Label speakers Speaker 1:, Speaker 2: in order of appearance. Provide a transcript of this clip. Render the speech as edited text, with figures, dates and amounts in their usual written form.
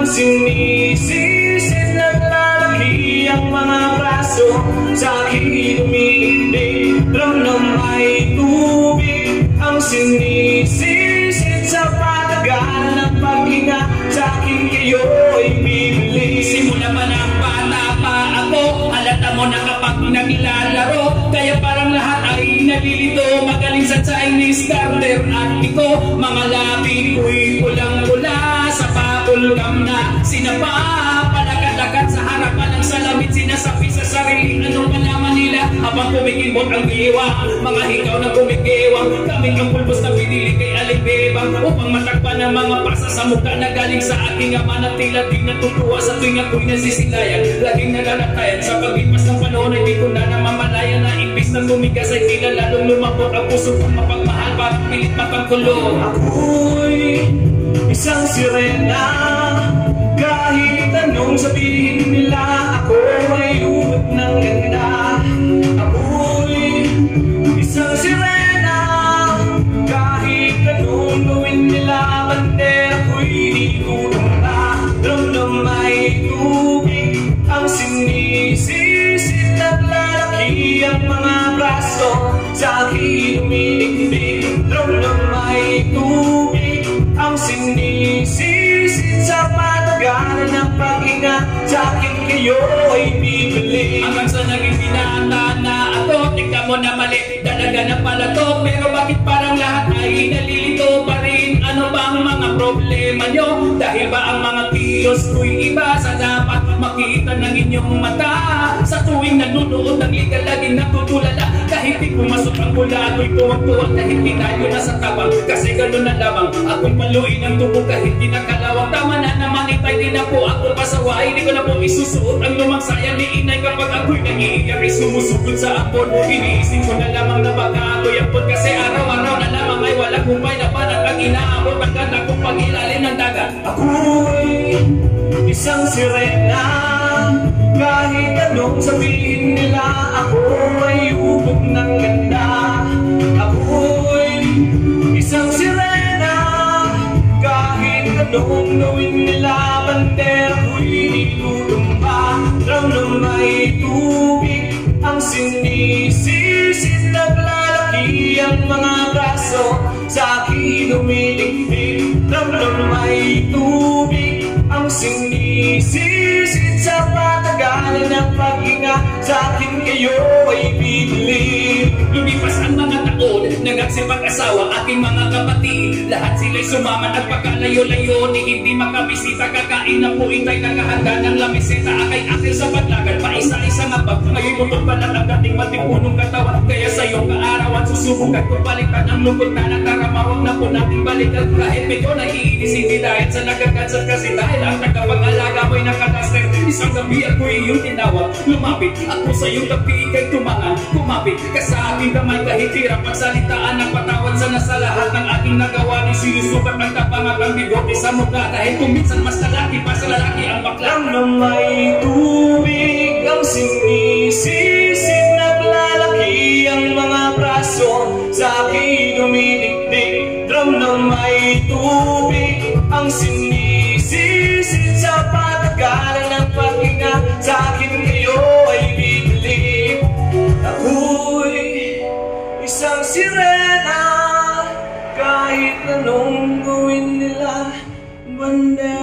Speaker 1: Sinisisid naglalaki ang mga braso, sa aking umiinig, drum na may tubig. Ang sinisisid sa patagal ng paghinga, sa aking kayo'y bibili.
Speaker 2: Simula pa ng bata pa ako, halata mo na kapag naglalaro, kaya parang lahat ay nalilito. Magaling sa Chinese garter at iko, mga labi ko'y pulang-pula. Sa pakulgam na sinapa, palakad-lakad sa harapan ng salamin, sinasabi sa sarili anong malaman nila habang kumikibot ang diwa. Mga hikaw na kumikiwang, kaming ang pulbos na pinili kay Alibebang, upang matakpan ang mga pasa sa mukha na galing sa aking ama na tila di natutuwa sa tuwing ako'y nasisilayan. Laging nalalatayan sa paglipas ng panahon ay di ko na namamalayan na imbis na tumigas ay tila lalong lumabot ang puso kong mapagmahal, parang pilit mapagkulong.
Speaker 1: Ako'y isang sirena, kahit anong sabihin nila, ako ay ubod ng ganda. Ako'y isang sirena, kahit anong gawin nila, bandera ko'y ikutumba. Drum na may tubig, ang sinisisid naglalaki ang mga braso, sa aking umiinig. Drum na may tubig, ang sinisisid sa patagal ng paghinga, sa akin kayo ay bibili.
Speaker 2: Hanggang sa naging binata na ako, tingnan mo na mali talaga na pala to. Pero bakit parang lahat ay nalilito pa rin? Ano bang mga problema nyo? Dahil ba ang mga kiyos ko'y iba sa dapat makita ng inyong mata? Sa tuwing nanunood ng liga laging natutulala, kahit di pumasok ang bula ako'y tuwag-tuwag dahil tinayo na sa tabang. Kasi gano'n na lamang ako'y paluin ang tubo kahit di nakalawang. Tama na naman itay din na po ako pasawa, hindi ko na po isusuot ang lumang saya ni inay kapag ako'y nag-iiyak ay sumusugod sa ampon. Iniisip ko na lamang na baka ako'y ampon, kasi araw-araw na lamang ay wala kumpay na panat ang inaabot ang ganda kong pag-ilalim ng dagat.
Speaker 1: Ako'y isang sirena, kahit anong sabihin nila, ako ay ubod ng ganda. Ako'y isang sirena, kahit anong gawin nila, bandera ko'y ikutumba. Drum na may tubig, ang sinisisid naglalaki ang mga braso, sa akin umiligpig. Drum na may tubig, ang sinisisid sa patagal ng paghinga, sa akin kayo ay bibili.
Speaker 2: Lumipas ang mga taon, nagagsipag-asawa aking mga kapatid. Lahat sila'y sumaman at pagkalayo-layo ni hindi makabisita. Kakain na po itay nakahanda ng lamiseta, akay akin sa paglagad pa isa-isa nga pa. Ngayon utol pa lang ang dating matipunong katawan, kaya sa'yo kaarawan susubukan ko balikan ang lungkot na nakaramawang na po nating balikan. Kahit medyo naiinis hindi dahil sa nagkakansat, kasi dahil ang tagapag-alaga mo'y nakataster. Isang gabi ako'y iyong tinawag, lumapit ako sa iyong tabi, ika'y tumangan. Kumapit ka sa aking kamay kahit hirap pagsalitaan ng patawad sana sa lahat ng aking nagawa. Ni sinusukat ng tapangat ang bigote sa mukha, dahil kung minsan mas lalaki pa sa lalaki ang bakla.
Speaker 1: Drum na may tubig, ang sinisisid naglalaki ang mga braso, sa akin dumidikdik. Drum na may tubig, ang sinisisid sa patagal ng paghinga, sa akin kayo ay bibili. Ako'y isang sirena, kahit anong gawin nila, bandera